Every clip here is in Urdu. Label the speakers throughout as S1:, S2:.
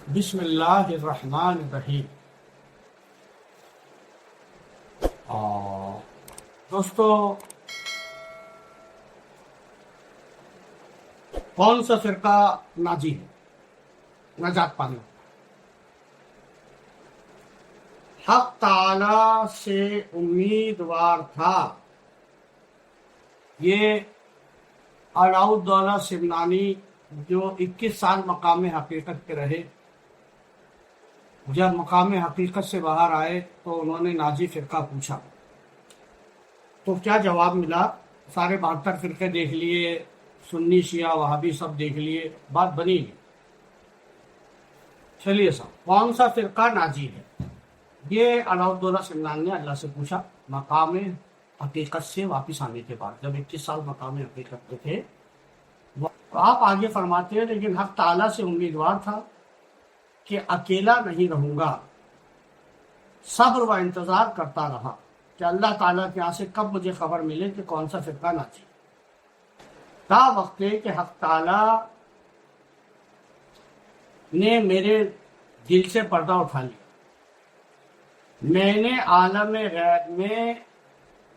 S1: بسم اللہ الرحمن الرحیم۔ دوستو، کون سا فرقہ ناجی ہے، نجات پانے؟ حق تعالی سے امیدوار تھا۔ یہ علاؤالدولہ سمنانی جو 21 سال مقام حقیقت کے رہے، جب مقام حقیقت سے باہر آئے تو انہوں نے ناجی فرقہ پوچھا تو کیا جواب ملا؟ سارے 72 فرقے دیکھ لیے، سنی شیعہ وہابی سب دیکھ لیے، بات بنی نہیں۔ چلیے صاحب، کون سا فرقہ ناجی ہے؟ یہ علاؤالدولہ سمنانی نے اللہ سے پوچھا مقام حقیقت سے واپس آنے کے بعد، جب 21 سال مقام حقیقت پہ تھے۔ آپ آگے فرماتے ہیں لیکن حق تعالیٰ سے امیدوار تھا کہ اکیلا نہیں رہوں گا، صبر و انتظار کرتا رہا کہ اللہ تعالیٰ کے یہاں سے کب مجھے خبر ملے کہ کون سا فرقہ ناجی، تا وقت کہ حق تعالیٰ نے میرے دل سے پردہ اٹھا لیا۔ میں نے عالم غیب میں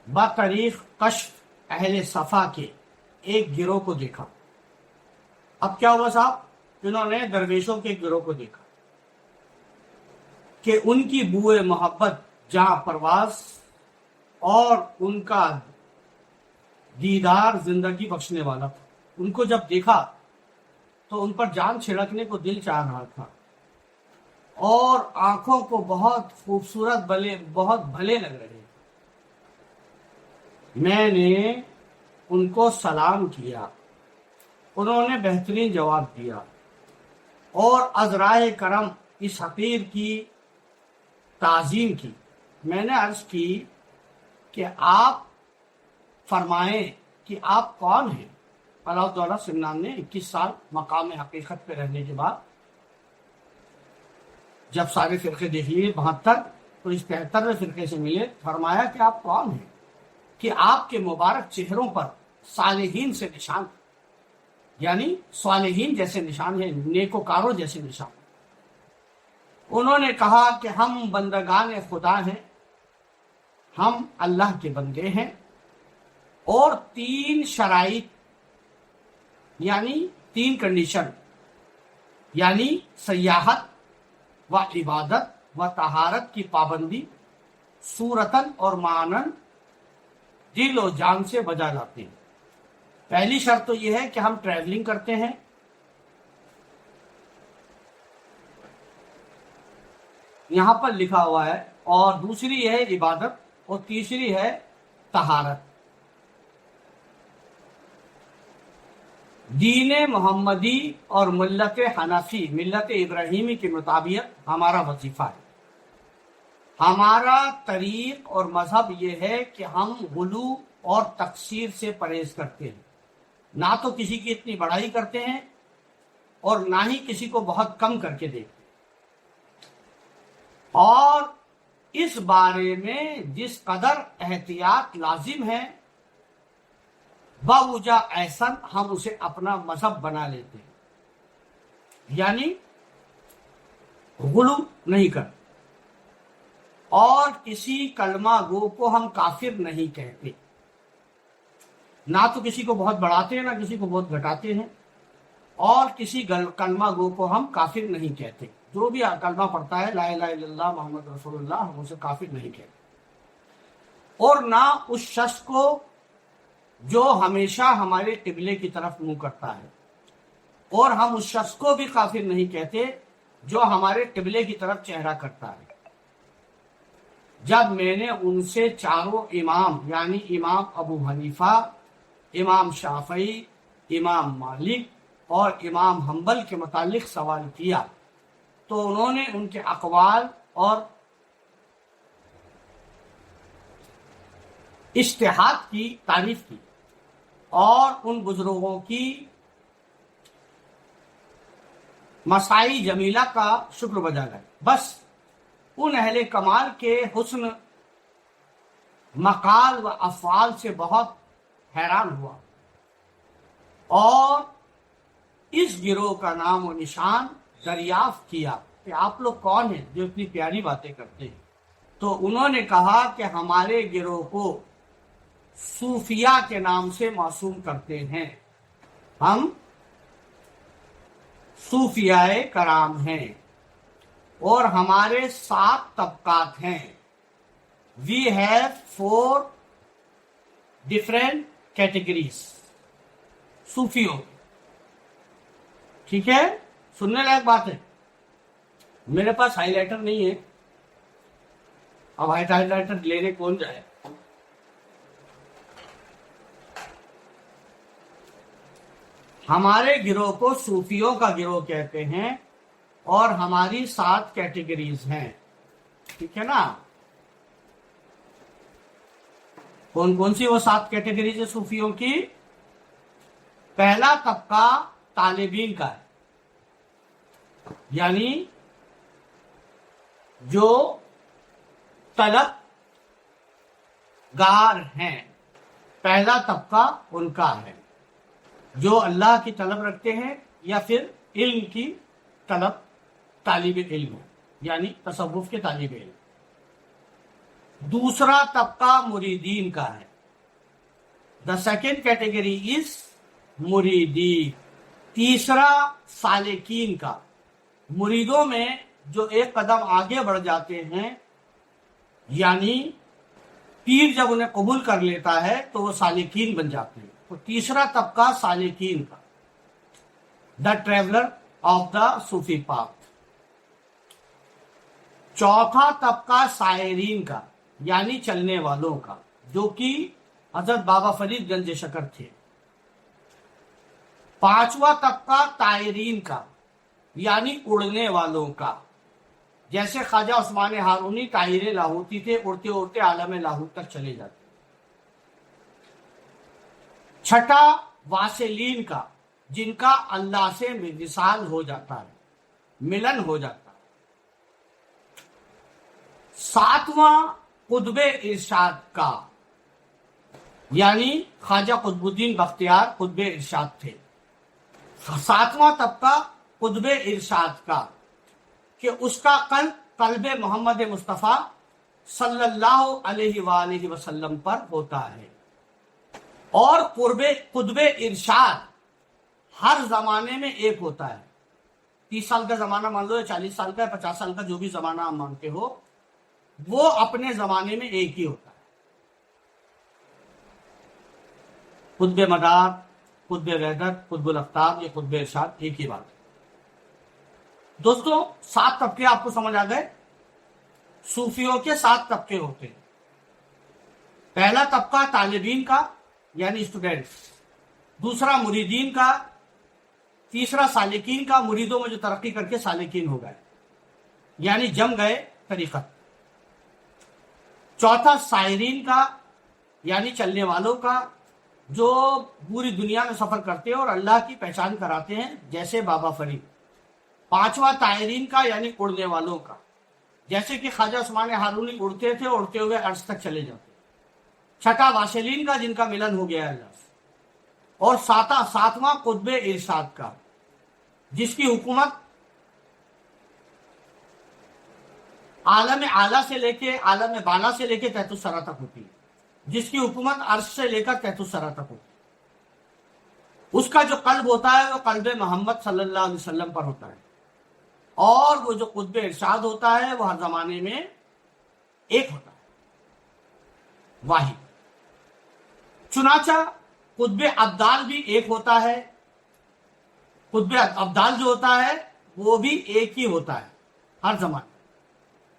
S1: بطریق کشف اہل صفا کے ایک گروہ کو دیکھا۔ اب کیا ہوا صاحب؟ انہوں نے درویشوں کے گروہ کو دیکھا کہ ان کی بوئے محبت جاں پرواز اور ان کا دیدار زندگی بخشنے والا تھا۔ ان کو جب دیکھا تو ان پر جان چھڑکنے کو دل چاہ رہا تھا اور آنکھوں کو بہت خوبصورت بہت بھلے لگ رہے۔ میں نے ان کو سلام کیا، انہوں نے بہترین جواب دیا اور عذرائے کرم اس حقیر کی تعظیم کی۔ میں نے عرض کی کہ آپ فرمائیں کہ آپ کون ہیں؟ علاؤالدولہ سمنانی نے 21 سال مقام حقیقت پہ رہنے کے بعد جب سارے فرقے دیکھ لیے 72 تو اس 73ویں فرقے سے ملے، فرمایا کہ آپ کون ہیں؟ کہ آپ کے مبارک چہروں پر صالحین سے نشان، یعنی صالحین جیسے نشان ہیں، نیکوکاروں جیسے نشان۔ انہوں نے کہا کہ ہم بندگان خدا ہیں، ہم اللہ کے بندے ہیں، اور 3 شرائط یعنی 3 کنڈیشن، یعنی سیاحت و عبادت و طہارت کی پابندی صورتاً اور معناً دل و جان سے بجا لاتے ہیں۔ پہلی شرط تو یہ ہے کہ ہم ٹریولنگ کرتے ہیں، یہاں پر لکھا ہوا ہے، اور دوسری ہے عبادت، اور تیسری ہے طہارت۔ دین محمدی اور ملت حنفی، ملت ابراہیمی کے مطابق ہمارا وظیفہ ہے۔ ہمارا طریق اور مذہب یہ ہے کہ ہم غلو اور تقصیر سے پرہیز کرتے ہیں، نہ تو کسی کی اتنی بڑائی کرتے ہیں اور نہ ہی کسی کو بہت کم کر کے دیکھتے ہیں، اور اس بارے میں جس قدر احتیاط لازم ہے باوجہ احسن ہم اسے اپنا مذہب بنا لیتے ہیں، یعنی غلو نہیں کرتے، اور کسی کلمہ گو کو ہم کافر نہیں کہتے، نہ تو کسی کو بہت بڑھاتے ہیں نہ کسی کو بہت گھٹاتے ہیں، اور کسی کلمہ گو کو ہم کافر نہیں کہتے۔ جو بھی کلمہ پڑھتا ہے لا الہ الا اللہ محمد رسول اللہ، ہم اسے کافر نہیں کہتے، اور نہ اس شخص کو جو ہمیشہ ہمارے قبلے کی طرف منہ کرتا ہے، اور ہم اس شخص کو بھی کافر نہیں کہتے جو ہمارے قبلے کی طرف چہرہ کرتا ہے۔ جب میں نے ان سے چاروں امام یعنی امام ابو حنیفہ، امام شافعی، امام مالک اور امام حنبل کے متعلق سوال کیا تو انہوں نے ان کے اقوال اور اجتہاد کی تعریف کی اور ان بزرگوں کی مسائی جمیلہ کا شکر بجا گئے۔ بس ان اہل کمال کے حسن مقال و افعال سے بہت حیران ہوا، اور اس گروہ کا نام و نشان دریافت کیا کہ آپ لوگ کون ہیں جو اتنی پیاری باتیں کرتے ہیں، تو انہوں نے کہا کہ ہمارے گروہ کو صوفیہ کے نام سے موسوم کرتے ہیں، ہم صوفیاء کرام ہیں، اور ہمارے 7 طبقات ہیں. وی ہیو 4 ڈفرینٹ کیٹیگریز صوفیوں. ٹھیک ہے، سننے لائق بات ہے. میرے پاس ہائی لائٹر نہیں ہے، اب ہائی لائٹر لینے کون جائے. ہمارے گروہ کو صوفیوں کا گروہ کہتے ہیں اور ہماری 7 کیٹیگریز ہیں. ٹھیک ہے نا. کون کون سی وہ 7 کیٹیگریز ہے صوفیوں کی؟ پہلا طبقہ طالبین کا ہے، یعنی جو طلب گار ہیں. پہلا طبقہ ان کا ہے جو اللہ کی طلب رکھتے ہیں یا پھر علم کی طلب، طالب علم یعنی تصوف کے طالب علم. دوسرا طبقہ مریدین کا ہے. دا سیکنڈ کیٹیگری از مریدی. تیسرا سالکین کا، مریدوں میں جو ایک قدم آگے بڑھ جاتے ہیں، یعنی پیر جب انہیں قبول کر لیتا ہے تو وہ سالکین بن جاتے ہیں. تو تیسرا طبقہ سالکین کا، دا ٹریولر آف دا صوفی پاک. چوتھا طبقہ سائرین کا، یعنی چلنے والوں کا، جو کہ حضرت بابا فرید گنج شکر تھے. پانچواں طبقہ طائرین کا، یعنی اڑنے والوں کا، جیسے خواجہ عثمان ہارونی طائر لاہوتی تھے، اڑتے اڑتے عالم لاہوت تک چلے جاتے. چھٹا واصلین کا، جن کا اللہ سے وصال ہو جاتا ہے، ملن ہو جاتا ہے. ساتواں قطب ارشاد کا، یعنی خواجہ قطب الدین بختیار قطب ارشاد تھے. ساتواں طبقہ قطب ارشاد کا کہ اس کا قلب محمد مصطفیٰ صلی اللہ علیہ وآلہ وسلم پر ہوتا ہے. اور قطب ارشاد ہر زمانے میں ایک ہوتا ہے. 30 سال کا زمانہ مان لو، یا 40 سال کا، یا 50 سال کا، جو بھی زمانہ آپ مانتے ہو، وہ اپنے زمانے میں ایک ہی ہوتا ہے. قطب مدار، قطب وحدت، قطب الاقطاب، یہ قطب ارشاد ایک ہی بات ہے. دوستو 7 طبقے آپ کو سمجھ آ گئے. صوفیوں کے 7 طبقے ہوتے ہیں. پہلا طبقہ طالبین کا، یعنی اسٹوڈنٹس. دوسرا مریدین کا. تیسرا سالکین کا، مریدوں میں جو ترقی کر کے سالکین ہو گئے، یعنی جم گئے طریقت. چوتھا سائرین کا، یعنی چلنے والوں کا، جو پوری دنیا میں سفر کرتے ہیں اور اللہ کی پہچان کراتے ہیں، جیسے بابا فرید. پانچواں طائرین کا، یعنی اڑنے والوں کا، جیسے کہ خواجہ عثمان ہارونی اڑتے تھے، اڑتے ہوئے عرش تک چلے جاتے. چھٹا واصلین کا، جن کا ملن ہو گیا اللہ سے. اور ساتواں قطب ارشاد کا، جس کی حکومت عالم اعلیٰ سے لے کے عالم بالا سے لے کے تحت الثری تک ہوتی ہے، جس کی حکومت عرش سے لے کر تحت الثری تک ہوتی ہے. اس کا جو قلب ہوتا ہے وہ قلب محمد صلی اللہ علیہ وسلم پر ہوتا ہے. اور وہ جو قطب ارشاد ہوتا ہے وہ ہر زمانے میں ایک ہوتا ہے، واحد. چنانچہ قطب ابدال بھی ایک ہوتا ہے. قطب ابدال جو ہوتا ہے وہ بھی ایک ہی ہوتا ہے ہر زمانے،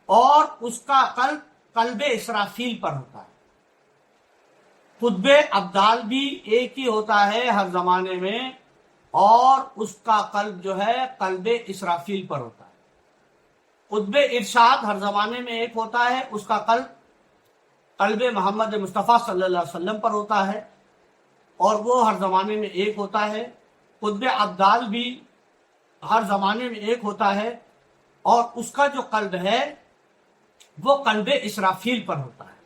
S1: اور اس کا قلب اسرافیل پر ہوتا ہے. قطب ابدال بھی ایک ہی ہوتا ہے ہر زمانے میں، اور اس کا قلب جو ہے قلب اسرافیل پر ہوتا ہے. قطب ارشاد ہر زمانے میں ایک ہوتا ہے، اس کا قلب محمد مصطفیٰ صلی اللہ علیہ وسلم پر ہوتا ہے، اور وہ ہر زمانے میں ایک ہوتا ہے. قطب ابدال بھی ہر زمانے میں ایک ہوتا ہے، اور اس کا جو قلب ہے وہ قلب اسرافیل پر ہوتا ہے.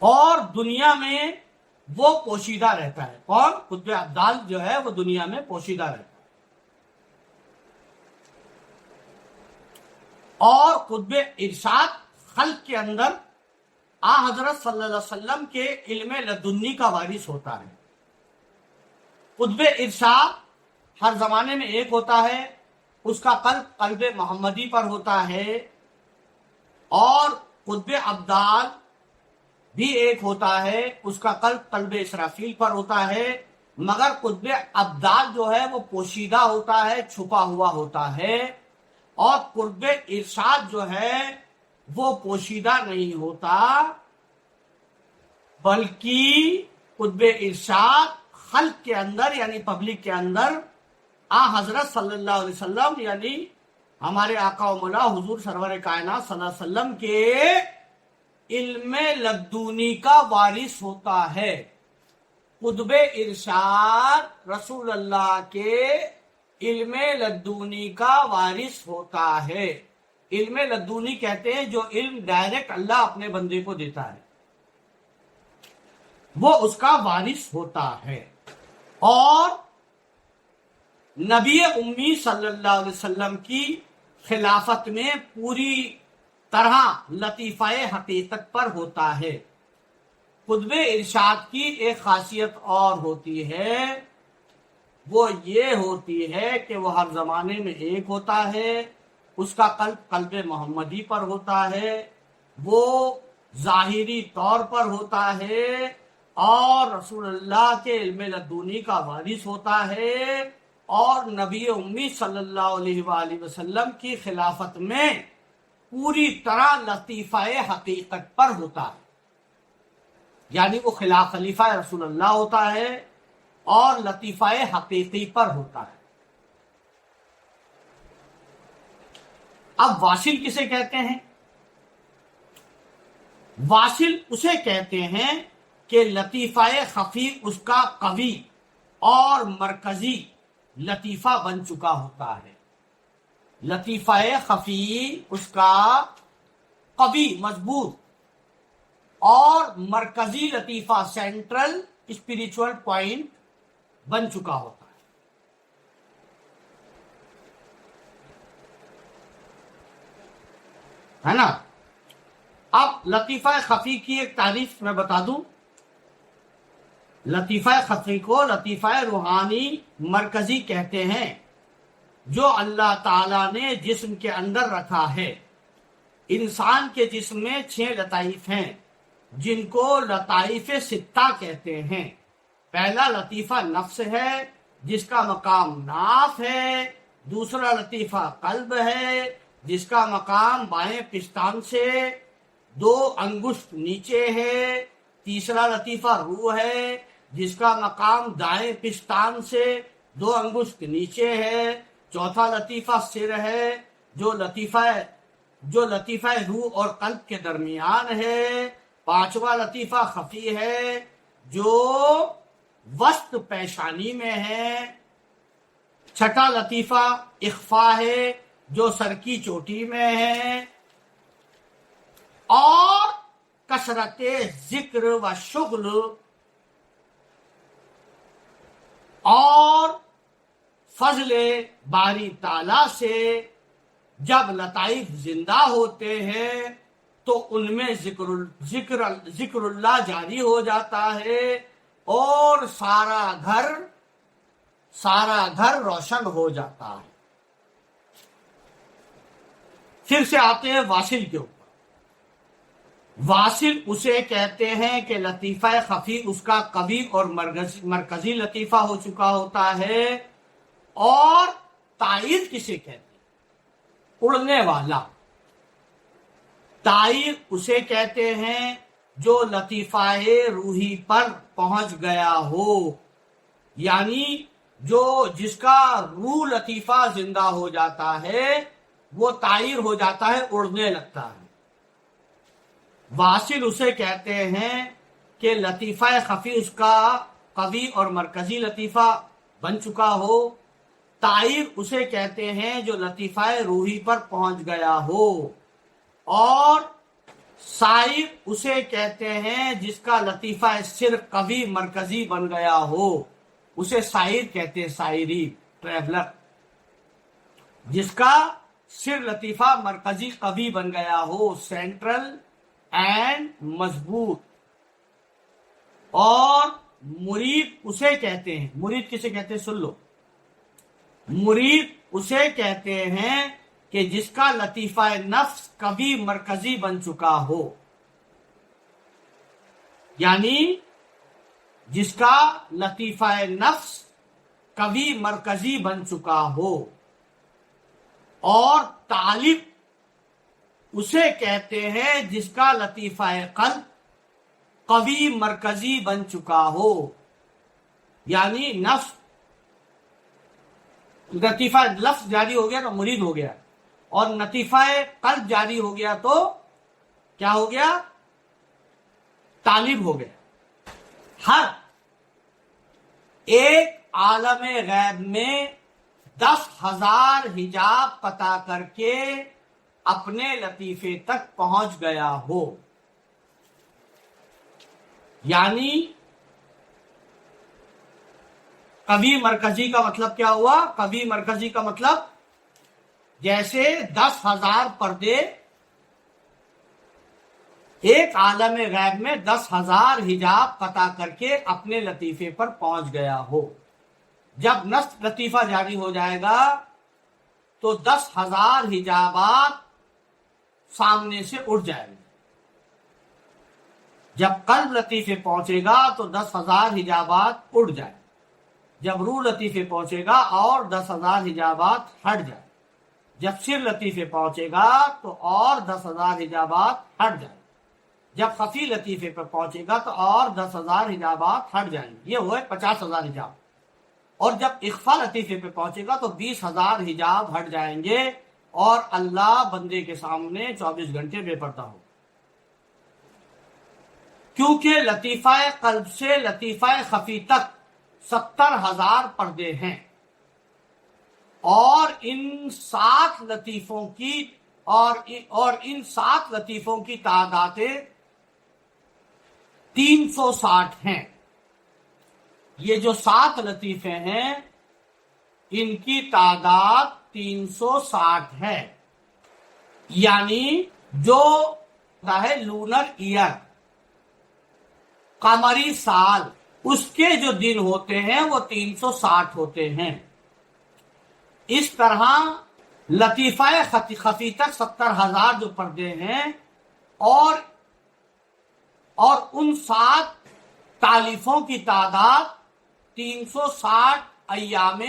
S1: اور دنیا میں وہ پوشیدہ رہتا ہے. کون؟ قطب ابدال جو ہے وہ دنیا میں پوشیدہ رہتا ہے. اور قطب ارشاد خلق کے اندر حضرت صلی اللہ علیہ وسلم کے علم لدنی کا وارث ہوتا ہے. قطب ارشاد ہر زمانے میں ایک ہوتا ہے، اس کا قلب قلب محمدی پر ہوتا ہے، اور قطب ابدال بھی ایک ہوتا ہے، اس کا قلب قلب اسرافیل پر ہوتا ہے. مگر قطب ابدال جو ہے وہ پوشیدہ ہوتا ہے، چھپا ہوا ہوتا ہے، اور قطب ارشاد جو ہے وہ پوشیدہ نہیں ہوتا، بلکہ قطب ارشاد خلق کے اندر یعنی پبلک کے اندر حضرت صلی اللہ علیہ وسلم یعنی ہمارے آقا و مولا حضور سرور کائنات صلی اللہ علیہ وسلم کے علم لدنی کا وارث ہوتا ہے. قطب ارشاد رسول اللہ کے علم لدنی کا وارث ہوتا ہے. علم لدنی کہتے ہیں جو علم ڈائریکٹ اللہ اپنے بندے کو دیتا ہے، وہ اس کا وارث ہوتا ہے. اور نبی امی صلی اللہ علیہ وسلم کی خلافت میں پوری طرح لطیفہ حقیقت پر ہوتا ہے. قطب ارشاد کی ایک خاصیت اور ہوتی ہے، وہ یہ ہوتی ہے کہ وہ ہر زمانے میں ایک ہوتا ہے، اس کا قلب قلب محمدی پر ہوتا ہے، وہ ظاہری طور پر ہوتا ہے، اور رسول اللہ کے علم لدنی کا وارث ہوتا ہے، اور نبی امی صلی اللہ علیہ وآلہ وسلم کی خلافت میں پوری طرح لطیفہ حقیقت پر ہوتا ہے. یعنی وہ خلیفہ رسول اللہ ہوتا ہے اور لطیفہ حقیقی پر ہوتا ہے. اب واصل کسے کہتے ہیں؟ واصل اسے کہتے ہیں کہ لطیفہ خفی اس کا قوی اور مرکزی لطیفہ بن چکا ہوتا ہے. لطیفہ خفی اس کا قوی مضبوط اور مرکزی لطیفہ سینٹرل اسپریچول پوائنٹ بن چکا ہوتا ہے نا. اب لطیفہ خفی کی ایک تعریف میں بتا دوں. لطیفہ خفی کو لطیفہ روحانی مرکزی کہتے ہیں، جو اللہ تعالیٰ نے جسم کے اندر رکھا ہے. انسان کے جسم میں 6 لطائف ہیں جن کو لطائف ستہ کہتے ہیں. پہلا لطیفہ نفس ہے جس کا مقام ناف ہے. دوسرا لطیفہ قلب ہے جس کا مقام بائیں پستان سے 2 انگشت نیچے ہے. تیسرا لطیفہ روح ہے جس کا مقام دائیں پستان سے 2 انگشت نیچے ہے. چوتھا لطیفہ سر ہے جو لطیفہ روح اور قلب کے درمیان ہے. پانچواں لطیفہ خفی ہے جو وسط پیشانی میں ہے. چھٹا لطیفہ اخفا ہے جو سر کی چوٹی میں ہے. اور کثرت ذکر و شغل اور فضل باری تعالی سے جب لطائف زندہ ہوتے ہیں تو ان میں ذکر اللہ جاری ہو جاتا ہے اور سارا گھر روشن ہو جاتا ہے. پھر سے آتے ہیں واصل کے اوپر. واصل اسے کہتے ہیں کہ لطیفہ خفی اس کا قوی اور مرکزی لطیفہ ہو چکا ہوتا ہے. اور تائید کسے کہتے ہیں؟ اڑنے والا. تائید اسے کہتے ہیں جو لطیفہ روحی پر پہنچ گیا ہو، یعنی جس کا روح لطیفہ زندہ ہو جاتا ہے وہ طائر ہو جاتا ہے، اڑنے لگتا ہے. واصل اسے کہتے ہیں کہ لطیفہ خفی اس کا قوی اور مرکزی لطیفہ بن چکا ہو. طائر اسے کہتے ہیں جو لطیفہ روحی پر پہنچ گیا ہو. اور شاعر اسے کہتے ہیں جس کا لطیفہ سر قوی مرکزی بن گیا ہو، اسے شاعر کہتے ہیں، شاعری، ٹریولر، جس کا سر لطیفہ مرکزی قوی بن گیا ہو، سینٹرل اینڈ مضبوط۔ اور مرید اسے کہتے ہیں، مرید کسے کہتے ہیں سن لو، مرید اسے کہتے ہیں کہ جس کا لطیفہ نفس کبھی مرکزی بن چکا ہو، یعنی جس کا لطیفہ نفس کبھی مرکزی بن چکا ہو۔ اور طالب اسے کہتے ہیں جس کا لطیفہ قلب قوی مرکزی بن چکا ہو، یعنی نفس، لطیفہ لفظ جاری ہو گیا تو مرید ہو گیا، اور لطیفہ قلب جاری ہو گیا تو کیا ہو گیا؟ طالب ہو گیا۔ ہر ایک عالم غیب میں 10,000 حجاب قطع کر کے اپنے لطیفے تک پہنچ گیا ہو، یعنی قوی مرکزی کا مطلب کیا ہوا؟ قوی مرکزی کا مطلب جیسے 10,000 پردے، ایک عالم غیب میں 10,000 حجاب قطع کر کے اپنے لطیفے پر پہنچ گیا ہو۔ جب نصف لطیفہ جاری ہو جائے گا تو 10,000 حجابات سامنے سے اٹھ جائیں گے۔ جب قلب لطیفے پہنچے گا تو 10,000 حجابات اڑ جائیں، جب روح لطیفے پہنچے گا اور 10,000 حجابات ہٹ جائیں، جب سر لطیفے پہنچے گا تو اور 10,000 حجابات ہٹ جائیں، جب خفی لطیفے پر پہنچے گا تو اور 10,000 حجابات ہٹ جائیں گے، یہ ہوئے 50,000 حجاب۔ اور جب اخفا لطیفے پہ پہنچے گا تو 20,000 حجاب ہٹ جائیں گے، اور اللہ بندے کے سامنے 24 گھنٹے بے پردہ ہو، کیونکہ لطیفہ قلب سے لطیفہ خفی تک 70,000 پردے ہیں، اور ان 7 لطیفوں کی اور ان 7 لطیفوں کی تعداد 360 ہیں۔ یہ جو 7 لطیفے ہیں ان کی تعداد 360 ہے، یعنی جو ہے لونر ایئر، قمری سال، اس کے جو دن ہوتے ہیں وہ 360 ہوتے ہیں۔ اس طرح لطیفہ خفی تک 70,000 جو پردے ہیں، اور ان 7 تالیفوں کی تعداد 360 ایام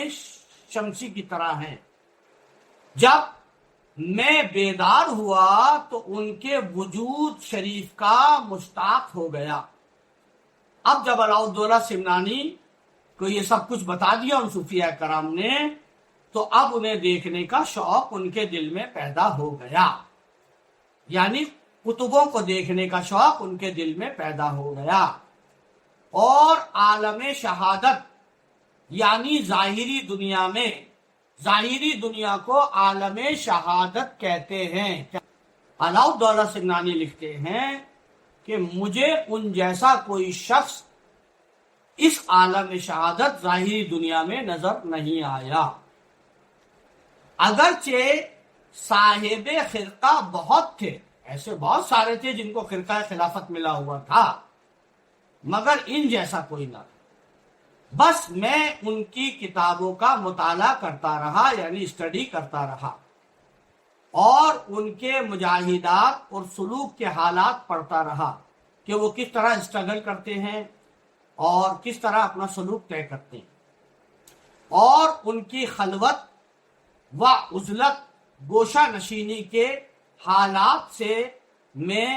S1: شمسی کی طرح ہیں۔ جب میں بیدار ہوا تو ان کے وجود شریف کا مشتاق ہو گیا۔ اب جب علاؤالدولہ سمنانی کو یہ سب کچھ بتا دیا ان صوفیاء کرام نے، تو اب انہیں دیکھنے کا شوق ان کے دل میں پیدا ہو گیا، یعنی کتبوں کو دیکھنے کا شوق ان کے دل میں پیدا ہو گیا۔ اور عالم شہادت، یعنی ظاہری دنیا میں، ظاہری دنیا کو عالم شہادت کہتے ہیں۔ علاؤالدولہ سمنانی لکھتے ہیں کہ مجھے ان جیسا کوئی شخص اس عالم شہادت ظاہری دنیا میں نظر نہیں آیا۔ اگرچہ صاحب خرقہ بہت تھے، ایسے بہت سارے تھے جن کو خرقہ خلافت ملا ہوا تھا، مگر ان جیسا کوئی نہ تھا۔ بس میں ان کی کتابوں کا مطالعہ کرتا رہا، یعنی اسٹڈی کرتا رہا، اور ان کے مجاہدات اور سلوک کے حالات پڑھتا رہا کہ وہ کس طرح اسٹرگل کرتے ہیں اور کس طرح اپنا سلوک طے کرتے ہیں، اور ان کی خلوت و عزلت گوشہ نشینی کے حالات سے میں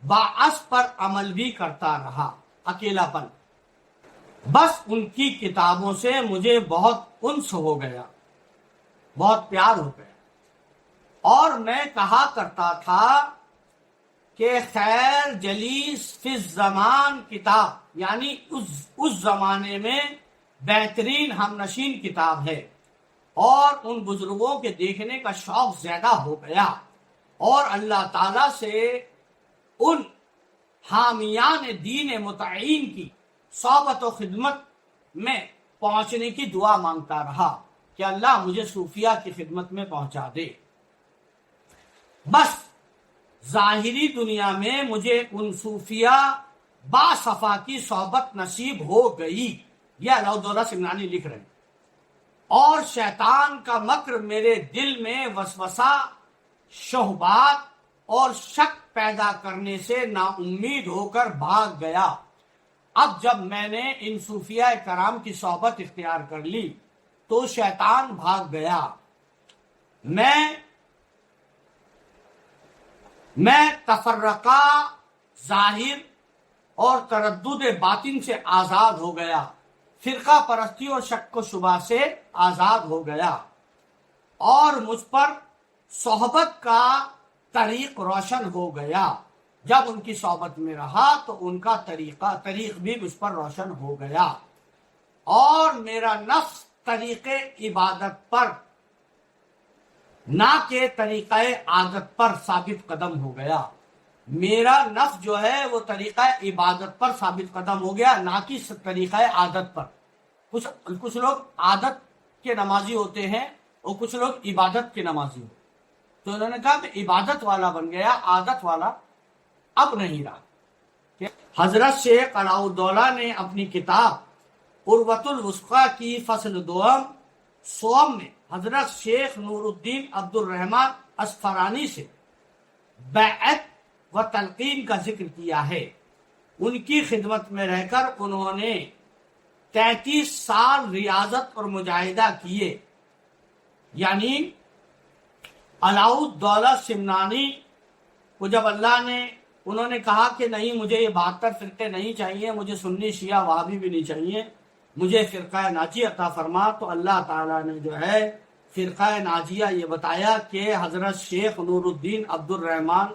S1: باعث پر عمل بھی کرتا رہا، اکیلا پن۔ بس ان کی کتابوں سے مجھے بہت انس ہو گیا، بہت پیار ہو گیا، اور میں کہا کرتا تھا کہ خیر جلیس فی الزمان کتاب، یعنی اس زمانے میں بہترین ہم نشین کتاب ہے، اور ان بزرگوں کے دیکھنے کا شوق زیادہ ہو گیا، اور اللہ تعالیٰ سے ان حامیان دین متعین کی صحبت و خدمت میں پہنچنے کی دعا مانگتا رہا کہ اللہ مجھے صوفیہ کی خدمت میں پہنچا دے۔ بس ظاہری دنیا میں مجھے ان صوفیہ باصفا کی صحبت نصیب ہو گئی، یہ علاؤالدولہ سمنانی لکھ رہے ہیں، اور شیطان کا مکر میرے دل میں وسوسہ، شبہات اور شک پیدا کرنے سے نا امید ہو کر بھاگ گیا۔ اب جب میں نے ان صوفیہ کرام کی صحبت اختیار کر لی تو شیطان بھاگ گیا، میں تفرقہ ظاہر اور تردد باطن سے آزاد ہو گیا، فرقہ پرستی اور شک و شبہ سے آزاد ہو گیا، اور مجھ پر صحبت کا طریق روشن ہو گیا۔ جب ان کی صحبت میں رہا تو ان کا طریق بھی مجھ پر روشن ہو گیا، اور میرا نفس طریق عبادت پر نہ کہ طریقہ عادت پر ثابت قدم ہو گیا۔ میرا نفس جو ہے وہ طریقہ عبادت پر ثابت قدم ہو گیا، نہ کہ طریقہ عادت پر۔ کچھ لوگ عادت کے نمازی ہوتے ہیں اور کچھ لوگ عبادت کے نمازی ہوتے ہیں، تو انہوں نے کہا میں عبادت والا بن گیا، عادت والا اب نہیں رہا۔ حضرت شیخ علاؤالدولہ نے اپنی کتاب عروۃ الوثقی کی فصل سوم میں حضرت شیخ نور الدین عبد الرحمن اصفرانی سے بیعت و تلقین کا ذکر کیا ہے۔ ان کی خدمت میں رہ کر انہوں نے 33 سال ریاضت اور مجاہدہ کیے، یعنی علاؤالدولہ سمنانی کو جب اللہ نے انہوں نے کہا کہ نہیں مجھے یہ 72 فرقے نہیں چاہیے، مجھے سنی شیعہ وہابی بھی نہیں چاہیے، مجھے فرقہ ناجی عطا فرما، تو اللہ تعالیٰ نے جو ہے فرقہ ناجیہ یہ بتایا کہ حضرت شیخ نور الدین عبد الرحمن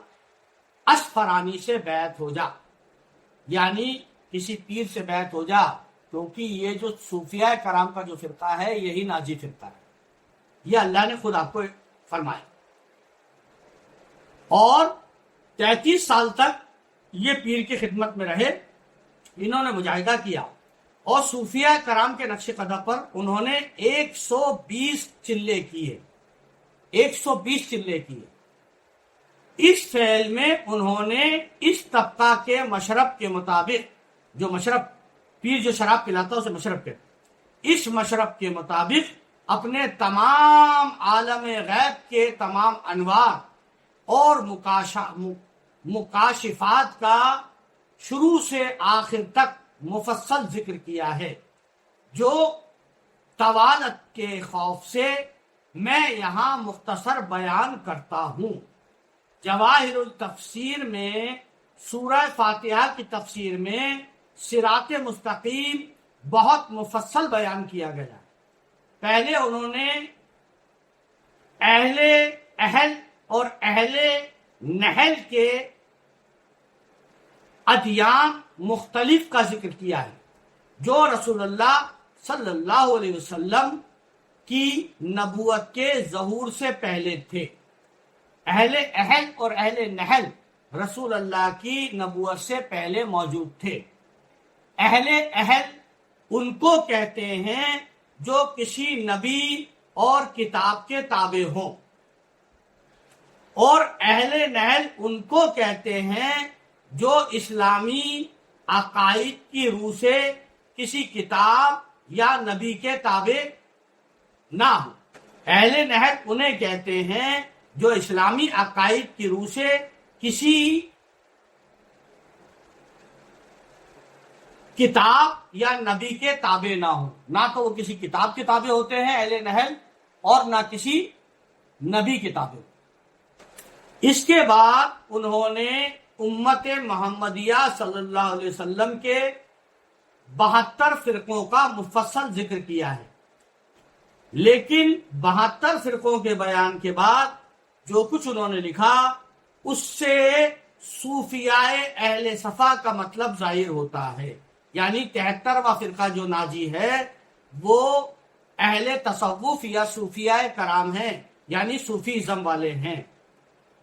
S1: اصفرانی سے بیعت ہو جا، یعنی کسی پیر سے بیعت ہو جا، کیونکہ یہ جو صوفیہ کرام کا جو فرقہ ہے یہی ناجی فرقہ ہے، یہ اللہ نے خود آپ کو فرمایا۔ اور 33 سال تک یہ پیر کی خدمت میں رہے، انہوں نے مجاہدہ کیا، اور صوفیہ کرام کے نقش قدم پر انہوں نے 120 چلے کیے، 120 چلے کیے۔ اس فعل میں انہوں نے اس طبقہ کے مشرب کے مطابق، جو مشرب پیر جو شراب پلاتا ہے اسے مشرب کہتے، اس مشرب کے مطابق اپنے تمام عالم غیب کے تمام انوار اور مکاشفات کا شروع سے آخر تک مفصل ذکر کیا ہے، جو طوالت کے خوف سے میں یہاں مختصر بیان کرتا ہوں۔ جواہر التفسیر میں سورہ فاتحہ کی تفسیر میں صراط مستقیم بہت مفصل بیان کیا گیا۔ پہلے انہوں نے اہل اور اہل نحل کے ادیان مختلف کا ذکر کیا ہے، جو رسول اللہ صلی اللہ علیہ وسلم کی نبوت کے ظہور سے پہلے تھے۔ اہل اور اہل نحل رسول اللہ کی نبوت سے پہلے موجود تھے۔ اہل ان کو کہتے ہیں جو کسی نبی اور کتاب کے تابع ہوں، اور اہل نحل ان کو کہتے ہیں جو اسلامی عقائد کی روح سے کسی کتاب یا نبی کے تابع نہ ہو۔ اہل نحل انہیں کہتے ہیں جو اسلامی عقائد کی روح سے کسی کتاب یا نبی کے تابع نہ ہو، نہ تو وہ کسی کتاب کے تابع ہوتے ہیں اہل نحل، اور نہ کسی نبی کے تابع۔ اس کے بعد انہوں نے امت محمدیہ صلی اللہ علیہ وسلم کے 72 فرقوں کا مفصل ذکر کیا ہے، لیکن 72 فرقوں کے بیان کے بعد جو کچھ انہوں نے لکھا اس سے صوفیاء اہل صفا کا مطلب ظاہر ہوتا ہے، یعنی 73واں فرقہ جو ناجی ہے وہ اہل تصوف یا صوفیاء کرام ہیں، یعنی صوفیزم والے ہیں۔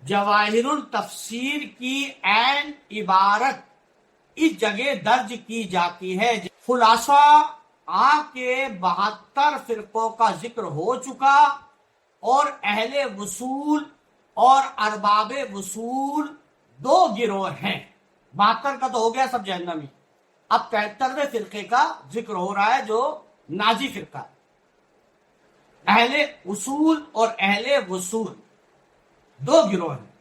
S1: جواہر التفسیر کی عین عبارت اس جگہ درج کی جاتی ہے۔ خلاصہ کے 72 فرقوں کا ذکر ہو چکا، اور اہل وصول اور ارباب وصول دو گروہ ہیں۔ 72 کا تو ہو گیا سب جہنمی، اب 73ویں فرقے کا ذکر ہو رہا ہے جو ناجی فرقہ ہے۔ اہل اصول اور اہل وصول دو گروہ ہیں۔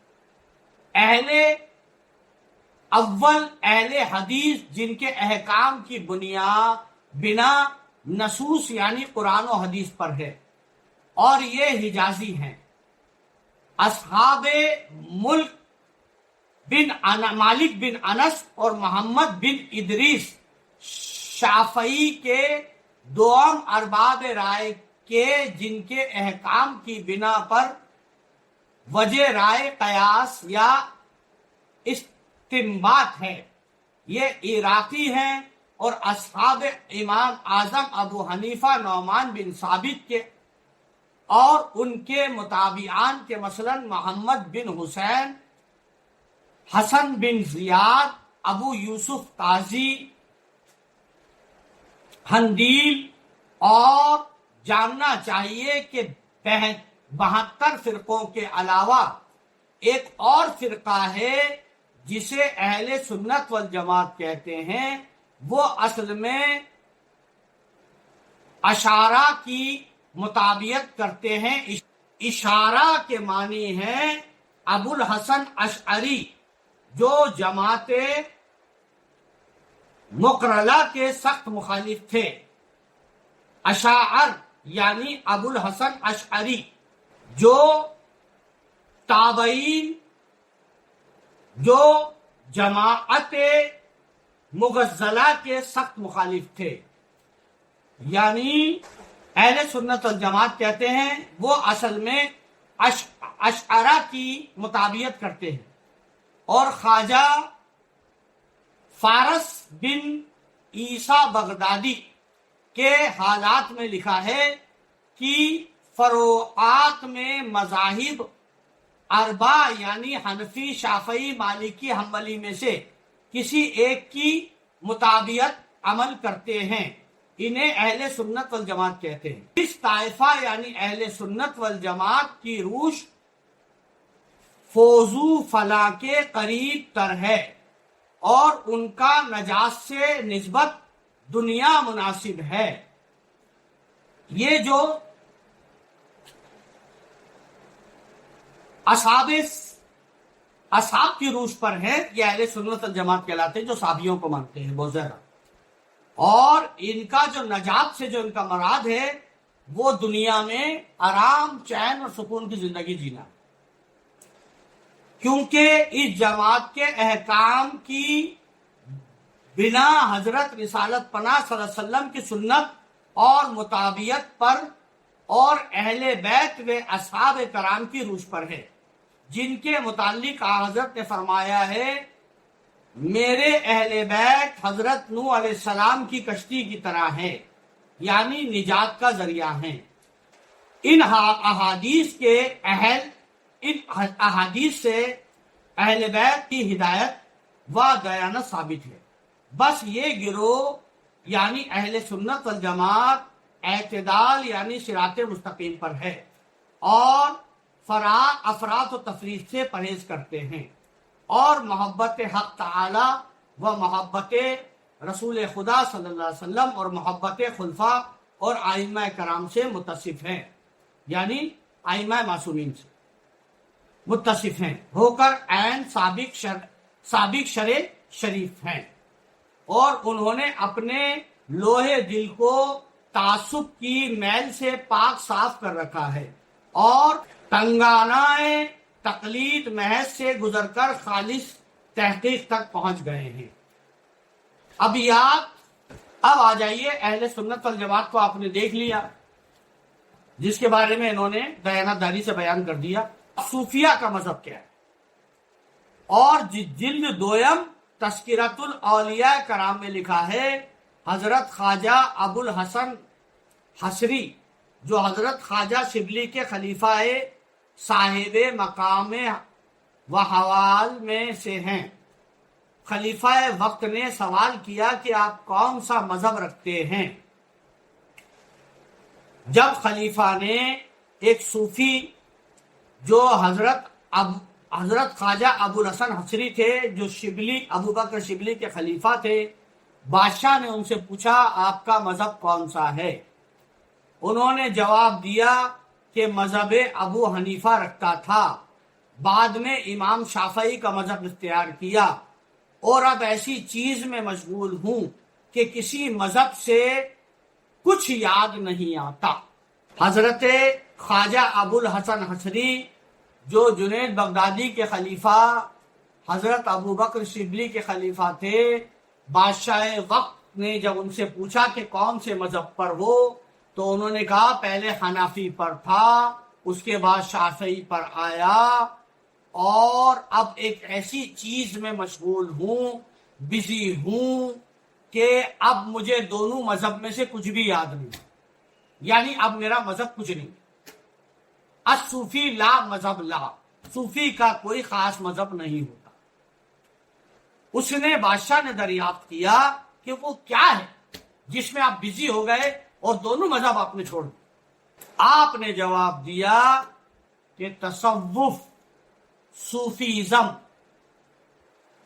S1: اہل اول اہل حدیث، جن کے احکام کی بنا نصوص یعنی قرآن و حدیث پر ہے، اور یہ حجازی ہیں۔ اصحاب مالک بن انس اور محمد بن ادریس شافعی کے دوم ارباب رائے کے، جن کے احکام کی بنا پر وجہ رائے قیاس یا استنباط ہے، یہ عراقی ہیں۔ اور اصحاب امام اعظم ابو حنیفہ نعمان بن ثابت کے اور ان کے متابعان کے مثلا محمد بن حسین، حسن بن زیاد، ابو یوسف قاضی، حندیل، اور جاننا چاہیے کہ 72 فرقوں کے علاوہ ایک اور فرقہ ہے جسے اہل سنت والجماعت کہتے ہیں، وہ اصل میں اشارہ کی مطابقت کرتے ہیں۔ اشارہ کے معنی ہے ابو الحسن اشعری، جو جماعت مقرلہ کے سخت مخالف تھے۔ اشاعر یعنی ابو الحسن اشعری، جو تابعین، جو جماعت مغزلہ کے سخت مخالف تھے، یعنی اہل سنت والجماعت کہتے ہیں وہ اصل میں اشعرہ کی مطابقت کرتے ہیں۔ اور خواجہ فارس بن عیسیٰ بغدادی کے حالات میں لکھا ہے کہ فروعات میں مذاہب اربع یعنی حنفی، شافعی، مالکی، حنبلی میں سے کسی ایک کی مطابقت عمل کرتے ہیں، انہیں اہل سنت والجماعت کہتے ہیں۔ اس طائفہ یعنی اہل سنت والجماعت کی روش فوزو فلاں کے قریب تر ہے، اور ان کا نجات سے نسبت دنیا مناسب ہے۔ یہ جو اصحاب کی روش پر ہے، یہ اہل سنت والجماعت کہلاتے ہیں، جو صحابیوں کو مانتے ہیں بہت زیادہ۔ اور ان کا جو نجات سے جو ان کا مراد ہے وہ دنیا میں آرام، چین اور سکون کی زندگی جینا، کیونکہ اس جماعت کے احکام کی بنا حضرت رسالت پناہ صلی اللہ علیہ وسلم کی سنت اور مطابقت پر اور اہل بیت و اصحاب کرام کی روش پر ہے، جن کے متعلق حضرت نے فرمایا ہے میرے اہل بیت حضرت نوح علیہ السلام کی کشتی کی طرح ہے، یعنی نجات کا ذریعہ ہیں۔ ان احادیث سے اہل بیت کی ہدایت و دیانت ثابت ہے۔ بس یہ گروہ یعنی اہل سنت والجماعت اعتدال یعنی صراط مستقیم پر ہے، اور افراط و تفریط سے پرہیز کرتے ہیں، اور محبت حق تعالی و محبت رسول خدا صلی اللہ علیہ وسلم اور محبت خلفاء اور ائمہ کرام سے متصف ہیں، یعنی ائمہ معصومین سے متصف ہیں ہو کر عین سابق شرع شریف ہیں، اور انہوں نے اپنے لوہے دل کو تعصب کی میل سے پاک صاف کر رکھا ہے، اور تنگانہ تقلید محض سے گزر کر خالص تحقیق تک پہنچ گئے ہیں۔ اب آ جائیے، اہل سنت والجماعت کو آپ نے دیکھ لیا، جس کے بارے میں انہوں نے دیانتداری سے بیان کر دیا۔ صوفیہ کا مذہب کیا ہے؟ اور جلد دویم تذکرۃ الاولیاء کرام میں لکھا ہے حضرت خواجہ ابو الحسن حصری، جو حضرت خواجہ شبلی کے خلیفہ صاحب مقام و حوال میں سے ہیں۔ خلیفہ وقت نے سوال کیا کہ آپ کون سا مذہب رکھتے ہیں؟ جب خلیفہ نے ایک صوفی جو حضرت خواجہ ابو الحسن حصری تھے، جو شبلی ابو بکر شبلی کے خلیفہ تھے، بادشاہ نے ان سے پوچھا آپ کا مذہب کون سا ہے؟ انہوں نے جواب دیا کہ مذہب ابو حنیفہ رکھتا تھا، بعد میں امام شافعی کا مذہب اختیار کیا، اور اب ایسی چیز میں مشغول ہوں کہ کسی مذہب سے کچھ یاد نہیں آتا۔ حضرت خواجہ ابو الحسن حصری جو جنید بغدادی کے خلیفہ حضرت ابو بکر شبلی کے خلیفہ تھے، بادشاہ وقت نے جب ان سے پوچھا کہ کون سے مذہب پر ہو، تو انہوں نے کہا پہلے حنفی پر تھا، اس کے بعد شافعی پر آیا، اور اب ایک ایسی چیز میں مشغول ہوں، بزی ہوں، کہ اب مجھے دونوں مذہب میں سے کچھ بھی یاد نہیں، یعنی اب میرا مذہب کچھ نہیں۔ الصوفی لا مذہب لا، صوفی کا کوئی خاص مذہب نہیں ہوتا۔ اس نے بادشاہ نے دریافت کیا کہ وہ کیا ہے جس میں آپ بزی ہو گئے اور دونوں مذہب آپ نے چھوڑ دیے؟ آپ نے جواب دیا کہ تصوف، صوفیزم،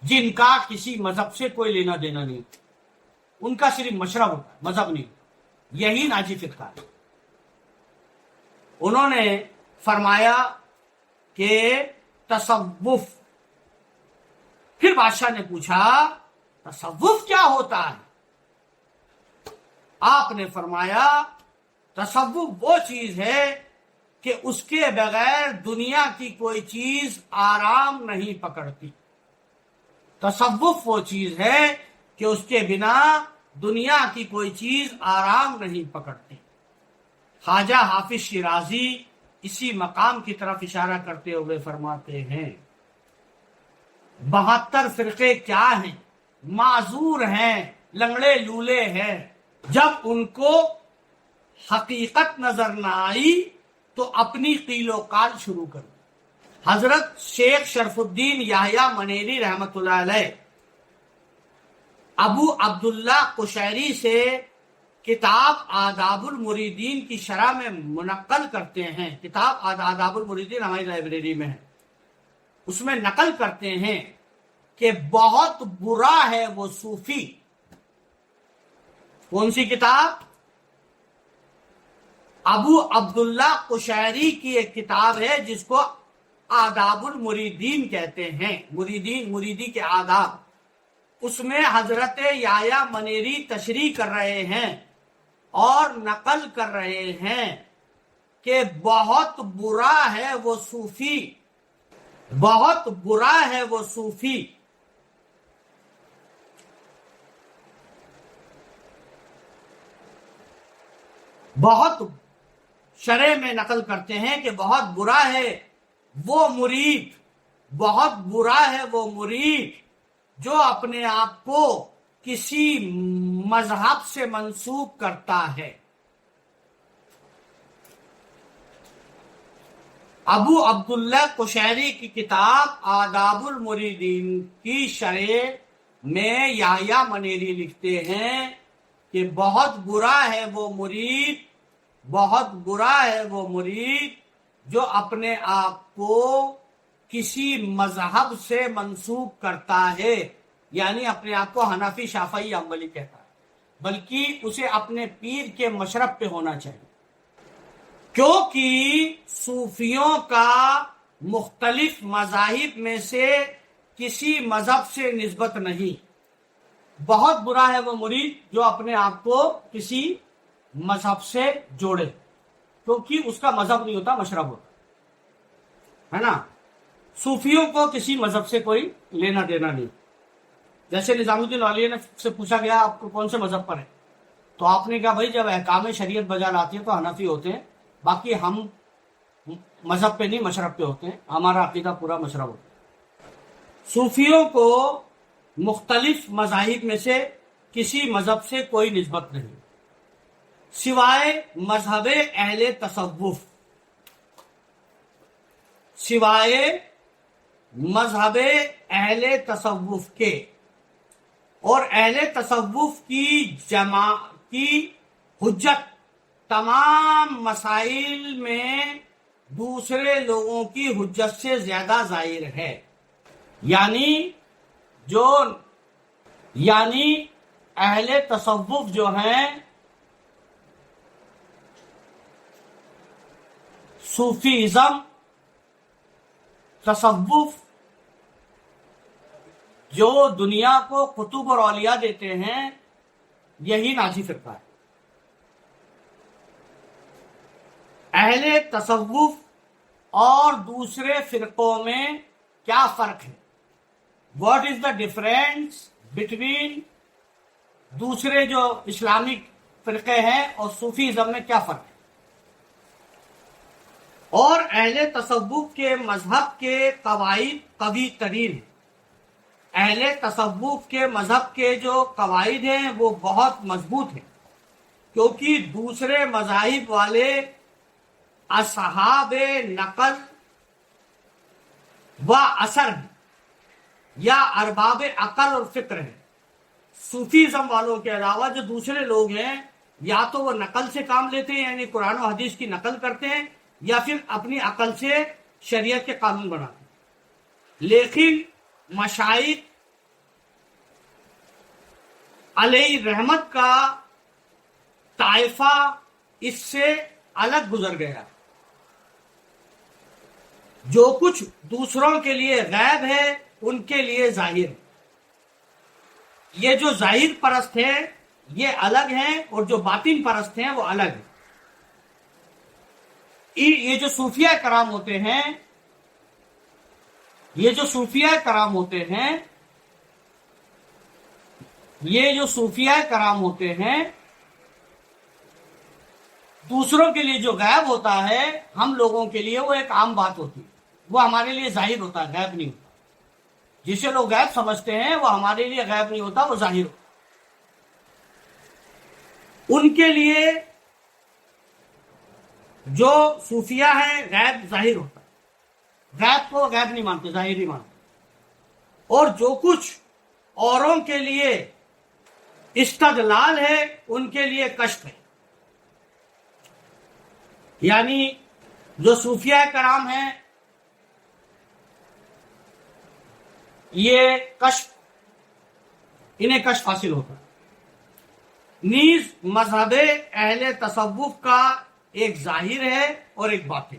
S1: جن کا کسی مذہب سے کوئی لینا دینا نہیں، ان کا صرف مشرب ہوتا ہے، مذہب نہیں، یہی ناجی فرقہ ہے۔ انہوں نے فرمایا کہ تصوف۔ پھر بادشاہ نے پوچھا تصوف کیا ہوتا ہے؟ آپ نے فرمایا تصوف وہ چیز ہے کہ اس کے بغیر دنیا کی کوئی چیز آرام نہیں پکڑتی۔ تصوف وہ چیز ہے کہ اس کے بنا دنیا کی کوئی چیز آرام نہیں پکڑتی۔ خواجہ حافظ شیرازی اسی مقام کی طرف اشارہ کرتے ہوئے فرماتے ہیں 72 فرقے کیا ہیں، معذور ہیں، لنگڑے لولے ہیں، جب ان کو حقیقت نظر نہ آئی تو اپنی قیل و قال شروع کر دی۔ حضرت شیخ شرف الدین یحییٰ منیری رحمۃ اللہ علیہ ابو عبداللہ قشیری سے کتاب آداب المریدین کی شرح میں منقل کرتے ہیں۔ کتاب آداب المریدین ہماری لائبریری میں ہے، اس میں نقل کرتے ہیں کہ بہت برا ہے وہ صوفی۔ کون سی کتاب؟ ابو عبداللہ قشیری کی ایک کتاب ہے جس کو آداب المریدین کہتے ہیں، مریدی کے آداب۔ اس میں حضرت یحییٰ منیری تشریح کر رہے ہیں اور نقل کر رہے ہیں کہ بہت برا ہے وہ صوفی، بہت برا ہے وہ صوفی۔ بہت شرح میں نقل کرتے ہیں کہ بہت برا ہے وہ مرید، بہت برا ہے وہ مرید جو اپنے آپ کو کسی مذہب سے منسوب کرتا ہے۔ ابو عبداللہ قشیری کی کتاب آداب المریدین کی شرح میں یحییٰ منیری لکھتے ہیں کہ بہت برا ہے وہ مرید، بہت برا ہے وہ مرید جو اپنے آپ کو کسی مذہب سے منسوب کرتا ہے، یعنی اپنے آپ کو حنفی، شافعی، حنبلی کہتا ہے، بلکہ اسے اپنے پیر کے مشرب پہ ہونا چاہیے، کیونکہ صوفیوں کا مختلف مذاہب میں سے کسی مذہب سے نسبت نہیں۔ بہت برا ہے وہ مرید جو اپنے آپ کو کسی مذہب سے جوڑے، کیونکہ اس کا مذہب نہیں ہوتا، مشرب ہوتا ہے نا۔ صوفیوں کو کسی مذہب سے کوئی لینا دینا نہیں۔ جیسے نظام الدین اولیاء سے پوچھا گیا آپ کو کون سے مذہب پر ہے، تو آپ نے کہا بھائی جب احکام شریعت بجا لاتی ہے تو حنفی ہوتے ہیں، باقی ہم مذہب پہ نہیں مشرب پہ ہوتے ہیں، ہمارا عقیدہ پورا مشرب ہوتا ہے۔ صوفیوں کو مختلف مذاہب میں سے کسی مذہب سے کوئی نسبت نہیں سوائے مذہب اہل تصوف، سوائے مذہب اہل تصوف کے اور اہل تصوف کی حجت تمام مسائل میں دوسرے لوگوں کی حجت سے زیادہ ظاہر ہے. یعنی اہل تصوف جو ہیں صوفیزم، تصوف جو دنیا کو قطب اور اولیاء دیتے ہیں، یہی ناجی فرقہ ہے. اہل تصوف اور دوسرے فرقوں میں کیا فرق ہے؟ What is the difference between دوسرے جو اسلامک فرقے ہیں اور صوفیزم میں کیا فرق ہے؟ اور اہل تصوف کے مذہب کے قواعد قوی ترین ہیں. اہل تصوف کے مذہب کے جو قواعد ہیں وہ بہت مضبوط ہیں، کیونکہ دوسرے مذاہب والے اصحاب نقل و اثر یا ارباب عقل اور فکر ہیں. صوفیزم والوں کے علاوہ جو دوسرے لوگ ہیں، یا تو وہ نقل سے کام لیتے ہیں، یعنی قرآن و حدیث کی نقل کرتے ہیں، یا پھر اپنی عقل سے شریعت کے قانون بناتے ہیں. لیکن مشائخ علیہ رحمت کا طائفہ اس سے الگ گزر گیا. جو کچھ دوسروں کے لیے غیب ہے ان کے لیے ظاہر ہے. یہ جو ظاہر پرست ہیں یہ الگ ہیں، اور جو باطن پرست ہیں وہ الگ ہیں. یہ جو صوفیہ کرام ہوتے ہیں، یہ جو صوفیہ کرام ہوتے ہیں دوسروں کے لیے جو غیب ہوتا ہے، ہم لوگوں کے لیے وہ ایک عام بات ہوتی ہے، وہ ہمارے لیے ظاہر ہوتا ہے، غیب نہیں ہوتا. جسے لوگ غیب سمجھتے ہیں وہ ہمارے لیے غیب نہیں ہوتا، وہ ظاہر ہوتا. ان کے لیے جو صوفیہ ہیں غیب ظاہر ہوتا ہے، غیب کو غیب نہیں مانتے، ظاہر ہی مانتے. اور جو کچھ اوروں کے لیے استدلال ہے ان کے لیے کشف ہے. یعنی جو صوفیہ کرام ہیں یہ انہیں کشف حاصل ہوتا ہے. نیز مذہب اہل تصوف کا ایک ظاہر ہے اور ایک باطن.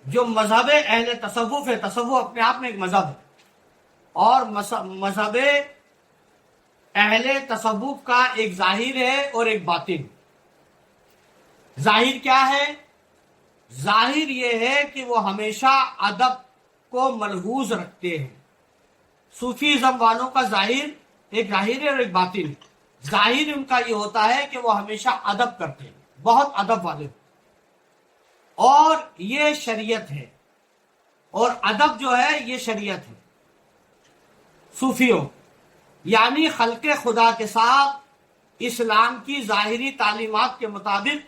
S1: جو مذہب اہل تصوف ہے، تصوف اپنے آپ میں ایک مذہب ہے، اور مذہب اہل تصوف کا ایک ظاہر ہے اور ایک باطن. ظاہر کیا ہے؟ ظاہر یہ ہے کہ وہ ہمیشہ ادب کو ملحوظ رکھتے ہیں. صوفیزم والوں کا ظاہر ایک ظاہر ہے اور ایک باطن ہے. ظاہر ان کا یہ ہوتا ہے کہ وہ ہمیشہ ادب کرتے ہیں، بہت ادب والے، اور یہ شریعت ہے، اور ادب جو ہے یہ شریعت ہے. صوفیوں یعنی خلق خدا کے ساتھ اسلام کی ظاہری تعلیمات کے مطابق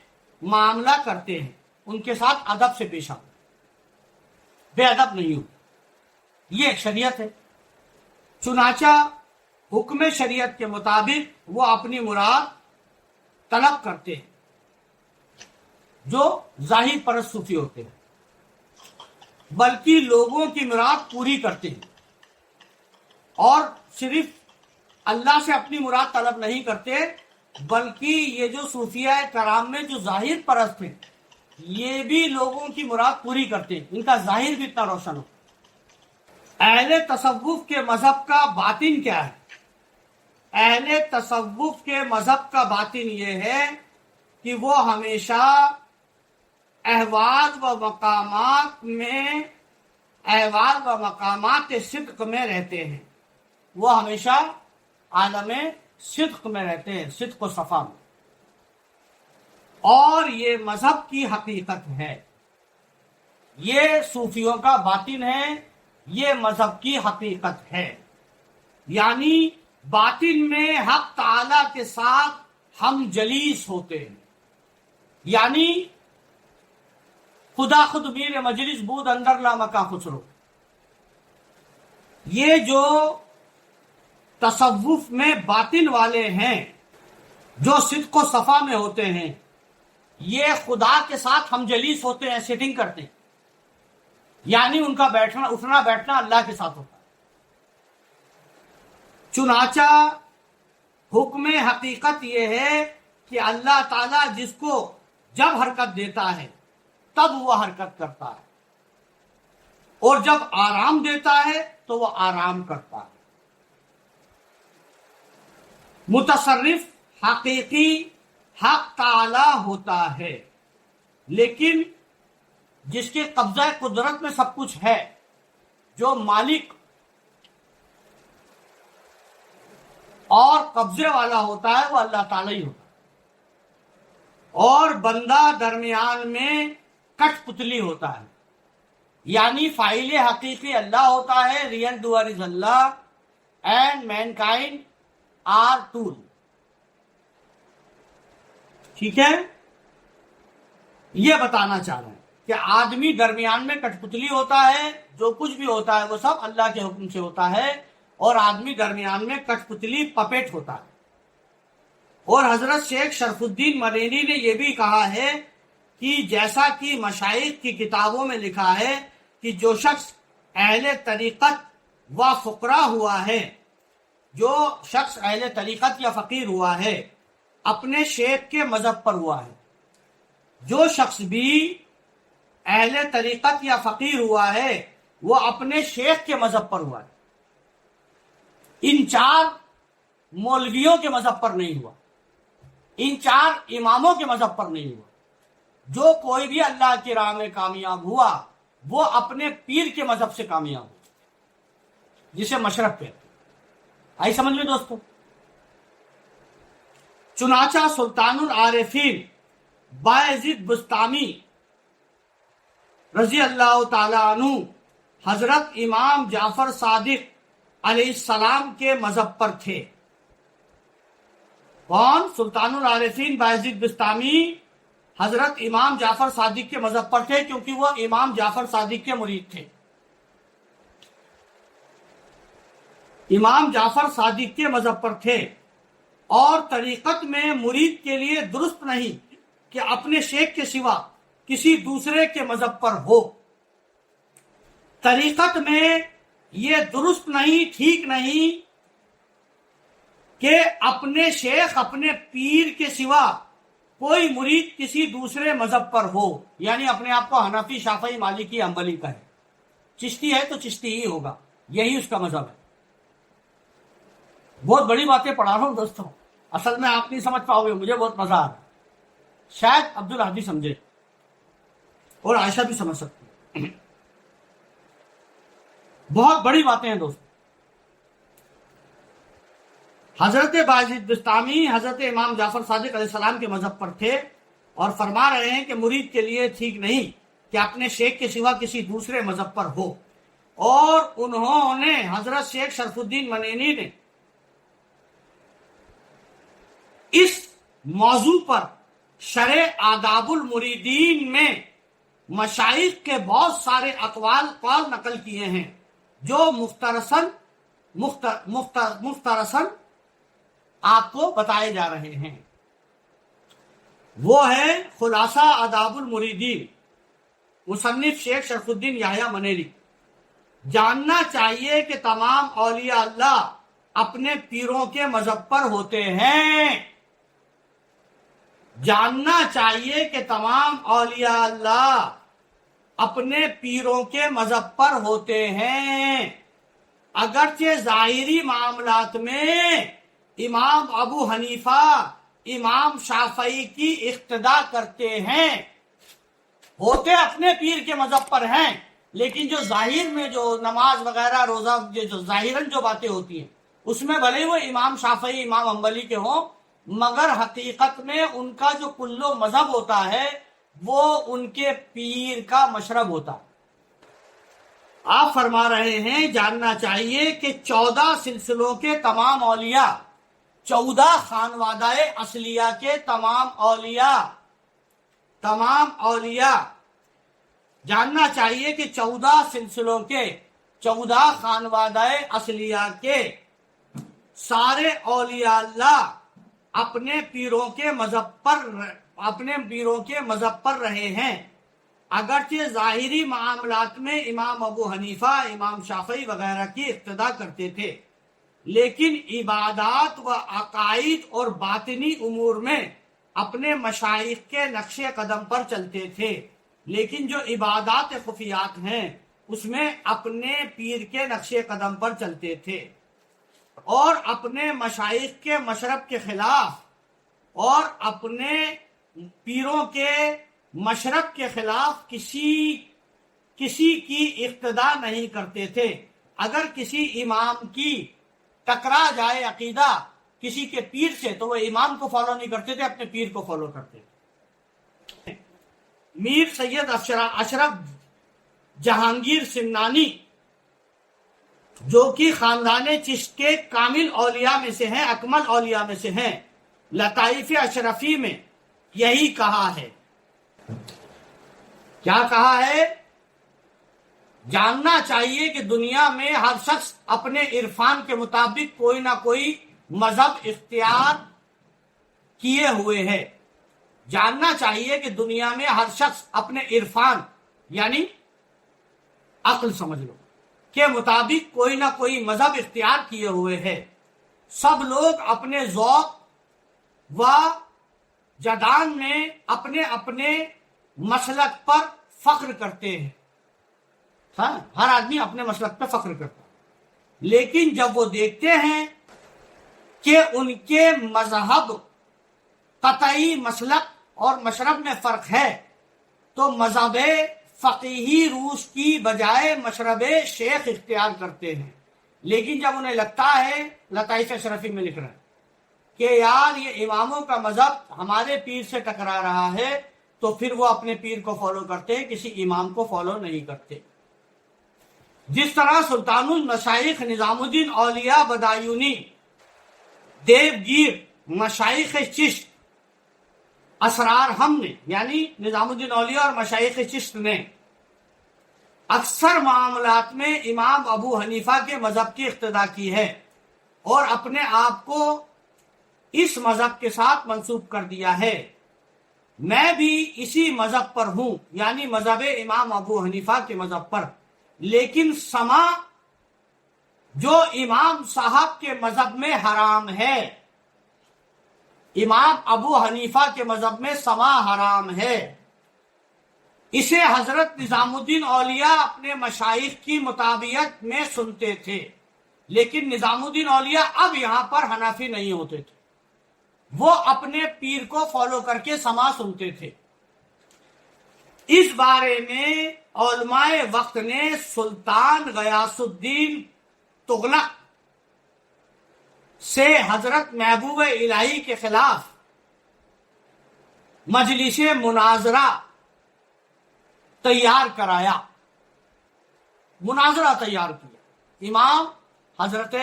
S1: معاملہ کرتے ہیں، ان کے ساتھ ادب سے پیش آتے، بے ادب نہیں ہو. یہ ایک شریعت ہے. چنانچہ حکم شریعت کے مطابق وہ اپنی مراد طلب کرتے ہیں، جو ظاہر پرست صوفی ہوتے ہیں، بلکہ لوگوں کی مراد پوری کرتے ہیں، اور صرف اللہ سے اپنی مراد طلب نہیں کرتے، بلکہ یہ جو صوفیہ کرام میں جو ظاہر پرست ہیں یہ بھی لوگوں کی مراد پوری کرتے ہیں، ان کا ظاہر بھی اتنا روشن ہو. اہل تصوف کے مذہب کا باطن کیا ہے؟ اہل تصوف کے مذہب کا باطن یہ ہے کہ وہ ہمیشہ احوال و مقامات صدق میں رہتے ہیں. وہ ہمیشہ عالم صدق میں رہتے ہیں، صدق و صفا میں. اور یہ مذہب کی حقیقت ہے، یہ صوفیوں کا باطن ہے، یہ مذہب کی حقیقت ہے. یعنی باطن میں حق تعالی کے ساتھ ہم جلیس ہوتے ہیں. یعنی خدا خود میر مجلس بود اندر لا مکا خسرو. یہ جو تصوف میں باطن والے ہیں، جو صدق و صفا میں ہوتے ہیں، یہ خدا کے ساتھ ہم جلیس ہوتے ہیں، سیٹنگ کرتے ہیں، یعنی ان کا بیٹھنا اٹھنا بیٹھنا اللہ کے ساتھ ہوتا ہے۔ چنانچہ حکم حقیقت یہ ہے کہ اللہ تعالیٰ جس کو جب حرکت دیتا ہے تب وہ حرکت کرتا ہے، اور جب آرام دیتا ہے تو وہ آرام کرتا ہے۔ متصرف حقیقی حق تعالی ہوتا ہے، لیکن جس کے قبضہ قدرت میں سب کچھ ہے، جو مالک اور قبضے والا ہوتا ہے وہ اللہ تعالی ہی ہوتا ہے، اور بندہ درمیان میں کٹ پتلی ہوتا ہے، یعنی فاعل حقیقی اللہ ہوتا ہے، real doer is Allah, and mankind are tool. ٹھیک ہے، یہ بتانا چاہ رہے ہیں کہ آدمی درمیان میں کٹ پتلی ہوتا ہے، جو کچھ بھی ہوتا ہے وہ سب اللہ کے حکم سے ہوتا ہے، اور آدمی درمیان میں کٹ پتلی پپیٹ ہوتا ہے۔ اور حضرت شیخ شرف الدین منینی نے یہ بھی کہا ہے کہ جیسا کہ مشائخ کی کتابوں میں لکھا ہے کہ جو شخص اہل طریقت و فقرا ہوا ہے، جو شخص اہل طریقت یا فقیر ہوا ہے، اپنے شیخ کے مذہب پر ہوا ہے۔ جو شخص بھی اہل طریقت یا فقیر ہوا ہے وہ اپنے شیخ کے مذہب پر ہوا ہے، ان چار مولویوں کے مذہب پر نہیں ہوا، ان چار اماموں کے مذہب پر نہیں ہوا۔ جو کوئی بھی اللہ کی راہ میں کامیاب ہوا وہ اپنے پیر کے مذہب سے کامیاب ہوا، جسے مشرب کہتے ہیں۔ آئی سمجھ میں دوستو؟ چنانچہ سلطان العارفین بایزید بستامی رضی اللہ تعالی عنہ حضرت امام جعفر صادق علیہ السلام کے مذہب پر تھے۔ کون؟ سلطان العارفین بایزید بستامی حضرت امام جعفر صادق کے مذہب پر تھے، کیونکہ وہ امام جعفر صادق کے مرید تھے۔ امام جعفر صادق کے مذہب پر تھے، اور طریقت میں مرید کے لیے درست نہیں کہ اپنے شیخ کے سوا کسی دوسرے کے مذہب پر ہو۔ طریقت میں یہ درست نہیں، ٹھیک نہیں کہ اپنے شیخ اپنے پیر کے سوا کوئی مرید کسی دوسرے مذہب پر ہو، یعنی اپنے آپ کو حنفی، شافعی، مالکی، حنبلی کہے۔ چشتی ہے تو چشتی ہی ہوگا، یہی اس کا مذہب ہے۔ بہت بڑی باتیں پڑھا رہا ہوں دوستوں، اصل میں آپ نہیں سمجھ پاؤ گے، مجھے بہت مزہ آ رہا ہے۔ شاید عبدالحادی سمجھے اور عائشہ بھی سمجھ سکتی ہیں۔ بہت بڑی باتیں ہیں دوستوں۔ حضرت بایزید بستامی حضرت امام جعفر صادق علیہ السلام کے مذہب پر تھے، اور فرما رہے ہیں کہ مرید کے لیے ٹھیک نہیں کہ اپنے شیخ کے سوا کسی دوسرے مذہب پر ہو۔ اور انہوں نے حضرت شیخ شرف الدین منینی نے اس موضوع پر شرح آداب المریدین میں مشائخ کے بہت سارے قول نقل کیے ہیں، جو مختصراً آپ کو بتائے جا رہے ہیں۔ وہ ہے خلاصہ آداب المریدین، مصنف شیخ شرف الدین یحییٰ منیری۔ جاننا چاہیے کہ تمام اولیاء اللہ اپنے پیروں کے مذہب پر ہوتے ہیں۔ جاننا چاہیے کہ تمام اولیاء اللہ اپنے پیروں کے مذہب پر ہوتے ہیں، اگرچہ ظاہری معاملات میں امام ابو حنیفہ، امام شافعی کی اقتدا کرتے ہیں، ہوتے اپنے پیر کے مذہب پر ہیں، لیکن جو ظاہر میں جو نماز وغیرہ، روزہ، جو ظاہراً جو باتیں ہوتی ہیں اس میں بھلے وہ امام شافعی، امام حنبلی کے ہوں، مگر حقیقت میں ان کا جو کلو مذہب ہوتا ہے وہ ان کے پیر کا مشرب ہوتا ہے۔ آپ فرما رہے ہیں جاننا چاہیے کہ 14 سلسلوں کے تمام اولیاء، 14 خانوادہ اصلیہ کے تمام اولیاء جاننا چاہیے کہ 14 سلسلوں کے 14 خانوادہ اصلیہ کے سارے اولیاء اللہ اپنے پیروں کے مذہب پر رہے ہیں، اگرچہ ظاہری معاملات میں امام ابو حنیفہ، امام شافعی وغیرہ کی اقتدا کرتے تھے، لیکن عبادات و عقائد اور باطنی امور میں اپنے مشائخ کے نقش قدم پر چلتے تھے، لیکن جو عبادات خفیات ہیں اس میں اپنے پیر کے نقش قدم پر چلتے تھے، اور اپنے مشائخ کے مشرب کے خلاف اور اپنے پیروں کے مشرب کے خلاف کسی کی اقتدا نہیں کرتے تھے۔ اگر کسی امام کی ٹکرا جائے عقیدہ کسی کے پیر سے تو وہ امام کو فالو نہیں کرتے تھے، اپنے پیر کو فالو کرتے تھے۔ میر سید اشرف جہانگیر سمنانی جو کہ خاندان چشت کے کامل اولیاء میں سے ہیں، اکمل اولیاء میں سے ہیں، لطائف اشرفی میں یہی کہا ہے۔ کیا کہا ہے؟ جاننا چاہیے کہ دنیا میں ہر شخص اپنے عرفان کے مطابق کوئی نہ کوئی مذہب اختیار کیے ہوئے ہے۔ جاننا چاہیے کہ دنیا میں ہر شخص اپنے عرفان یعنی عقل سمجھ لو کے مطابق کوئی نہ کوئی مذہب اختیار کیے ہوئے ہے۔ سب لوگ اپنے ذوق و جدان میں اپنے اپنے مسلک پر فخر کرتے ہیں۔ ہر آدمی اپنے مسلک پہ فخر کرتا ہے، لیکن جب وہ دیکھتے ہیں کہ ان کے مذہب قطعی مسلک اور مشرب میں فرق ہے تو مذہب فقیہی روش کی بجائے مشرب شیخ اختیار کرتے ہیں۔ لیکن جب انہیں لگتا ہے، لطائف اشرفی میں لکھ رہا ہے کہ یار یہ اماموں کا مذہب ہمارے پیر سے ٹکرا رہا ہے، تو پھر وہ اپنے پیر کو فالو کرتے ہیں، کسی امام کو فالو نہیں کرتے۔ جس طرح سلطان المشائخ نظام الدین اولیاء بدایونی دیوگیر مشائخ چشت اسرار ہم نے یعنی نظام الدین اولیاء اور مشائخ چشت نے اکثر معاملات میں امام ابو حنیفہ کے مذہب کی اقتدا کی ہے اور اپنے آپ کو اس مذہب کے ساتھ منسوب کر دیا ہے۔ میں بھی اسی مذہب پر ہوں یعنی مذہب امام ابو حنیفہ کے مذہب پر، لیکن سما جو امام صاحب کے مذہب میں حرام ہے، امام ابو حنیفہ کے مذہب میں سما حرام ہے، اسے حضرت نظام الدین اولیاء اپنے مشائخ کی مطابعت میں سنتے تھے، لیکن نظام الدین اولیاء اب یہاں پر حنفی نہیں ہوتے تھے، وہ اپنے پیر کو فالو کر کے سما سنتے تھے۔ اس بارے میں علماء وقت نے سلطان غیاث الدین تغلق سے حضرت محبوب الہی کے خلاف مجلس مناظرہ تیار کرایا، مناظرہ تیار کیا حضرت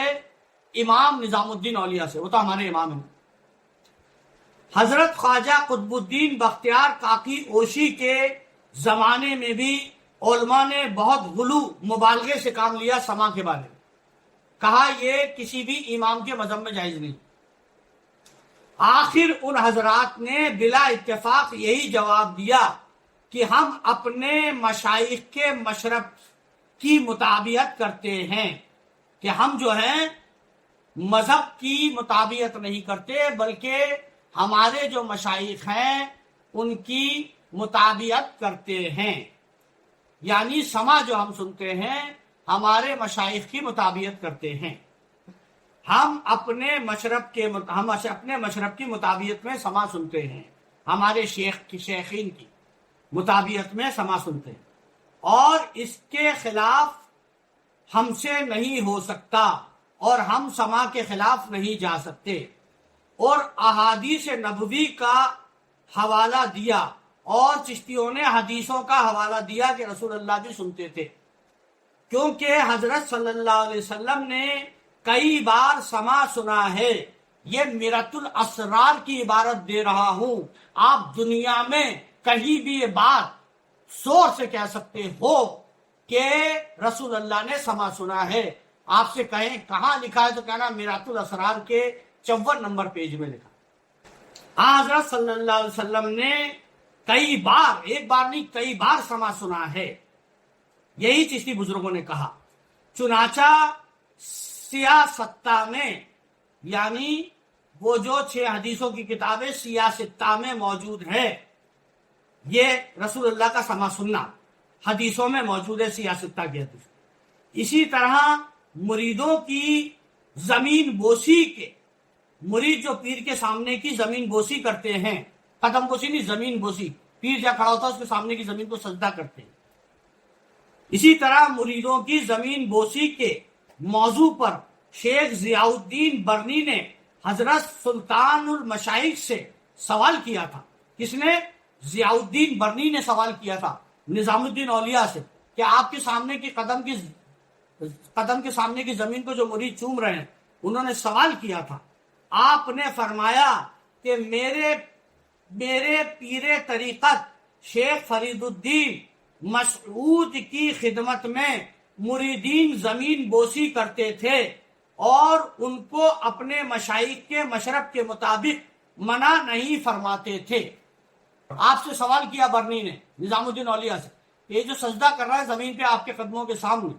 S1: امام نظام الدین اولیاء سے، وہ تو ہمارے امام ہیں۔ حضرت خواجہ قطب الدین بختیار کاکی اوشی کے زمانے میں بھی علماء نے بہت غلو مبالغے سے کام لیا سما کے بارے میں، کہا یہ کسی بھی امام کے مذہب میں جائز نہیں۔ آخر ان حضرات نے بلا اتفاق یہی جواب دیا کہ ہم اپنے مشائخ کے مشرب کی مطابعت کرتے ہیں، کہ ہم جو ہیں مذہب کی مطابعت نہیں کرتے بلکہ ہمارے جو مشائخ ہیں ان کی مطابعت کرتے ہیں، یعنی سما جو ہم سنتے ہیں ہمارے مشائخ کی مطابعت کرتے ہیں۔ ہم اپنے مشرب کی مطابعت میں سما سنتے ہیں، ہمارے شیخین کی مطابعت میں سما سنتے ہیں، اور اس کے خلاف ہم سے نہیں ہو سکتا اور ہم سما کے خلاف نہیں جا سکتے۔ اور احادیث نبوی کا حوالہ دیا اور چشتیوں نے حدیثوں کا حوالہ دیا کہ رسول اللہ بھی سنتے تھے، کیونکہ حضرت صلی اللہ علیہ وسلم نے کئی بار سما سنا ہے۔ یہ میرۃ الاسرار کی عبارت دے رہا ہوں، آپ دنیا میں کہیں بھی یہ بات زور سے کہہ سکتے ہو، کہ رسول اللہ نے سما سنا ہے. آپ سے کہیں کہاں لکھا ہے تو کہنا میرات الاسرار کے 54 نمبر پیج میں لکھا. حضرت صلی اللہ علیہ وسلم نے کئی بار، ایک بار نہیں کئی بار سما سنا ہے. یہی چشتی بزرگوں نے کہا. چنانچہ سیاستہ میں، یعنی وہ جو 6 حدیثوں کی کتابیں سیاستہ میں موجود ہے، یہ رسول اللہ کا سما سننا حدیثوں میں موجود ہے، سیاستہ کی حدیث. اسی طرح مریدوں کی زمین بوسی کے، مرید جو پیر کے سامنے کی زمین بوسی کرتے ہیں، قدم بوسی نہیں، زمین بوسی، پیر جہاں کھڑا ہوتا ہے اس کے سامنے کی زمین کو سجدہ کرتے ہیں. اسی طرح مریدوں کی زمین بوسی کے موضوع پر شیخ ضیاء الدین برنی نے حضرت سلطان المشائخ سے سوال کیا تھا. کس نے؟ ضیاء الدین برنی نے سوال کیا تھا نظام الدین اولیاء سے کہ آپ کے سامنے کی قدم کے سامنے کی زمین کو جو مرید چوم رہے ہیں. انہوں نے سوال کیا تھا. آپ نے فرمایا کہ میرے پیر طریقت شیخ فرید الدین مسعود کی خدمت میں مریدین زمین بوسی کرتے تھے اور ان کو اپنے مشائخ کے مشرب کے مطابق منع نہیں فرماتے تھے. آپ سے سوال کیا برنی نے نظام الدین اولیاء سے، یہ جو سجدہ کر رہا ہے زمین پہ آپ کے قدموں کے سامنے،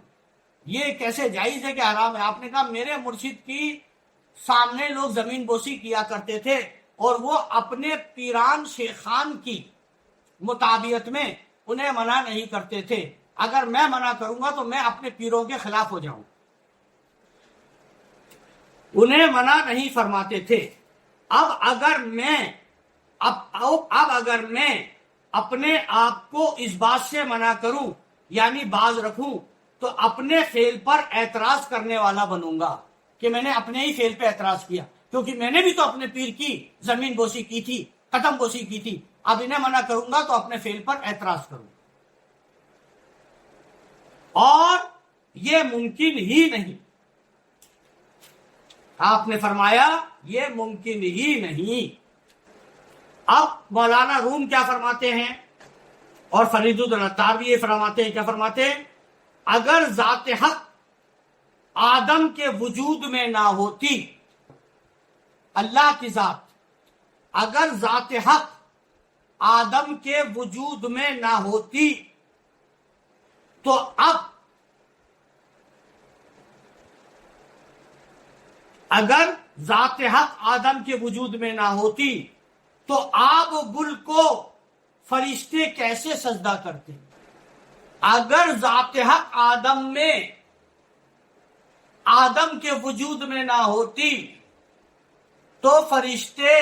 S1: یہ کیسے جائز ہے کہ حرام ہے؟ آپ نے کہا میرے مرشد کی سامنے لوگ زمین بوسی کیا کرتے تھے اور وہ اپنے پیران شیخان کی مطابعت میں انہیں منع نہیں کرتے تھے. اگر میں منع کروں گا تو میں اپنے پیروں کے خلاف ہو جاؤں. انہیں منع نہیں فرماتے تھے. اب اگر میں اپنے آپ کو اس بات سے منع کروں، یعنی باز رکھوں، تو اپنے فعل پر اعتراض کرنے والا بنوں گا کہ میں نے اپنے ہی فعل پہ اعتراض کیا، کیونکہ میں نے بھی تو اپنے پیر کی زمین بوسی کی تھی، قدم بوسی کی تھی. اب انہیں منع کروں گا تو اپنے فعل پر اعتراض کروں گا. اور یہ ممکن ہی نہیں. آپ نے فرمایا یہ ممکن ہی نہیں. اب مولانا روم کیا فرماتے ہیں اور فرید العطار بھی یہ فرماتے ہیں. کیا فرماتے ہیں؟ اگر ذات حق آدم کے وجود میں نہ ہوتی، اللہ کی ذات اگر ذات حق آدم کے وجود میں نہ ہوتی تو اگر ذات حق آدم کے وجود میں نہ ہوتی تو آب و گل کو فرشتے کیسے سجدہ کرتے؟ اگر ذات حق آدم کے وجود میں نہ ہوتی تو فرشتے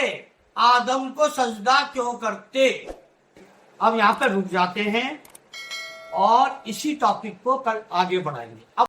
S1: آدم کو سجدہ کیوں کرتے؟ اب یہاں پر رک جاتے ہیں اور اسی ٹاپک کو کل آگے بڑھائیں گے.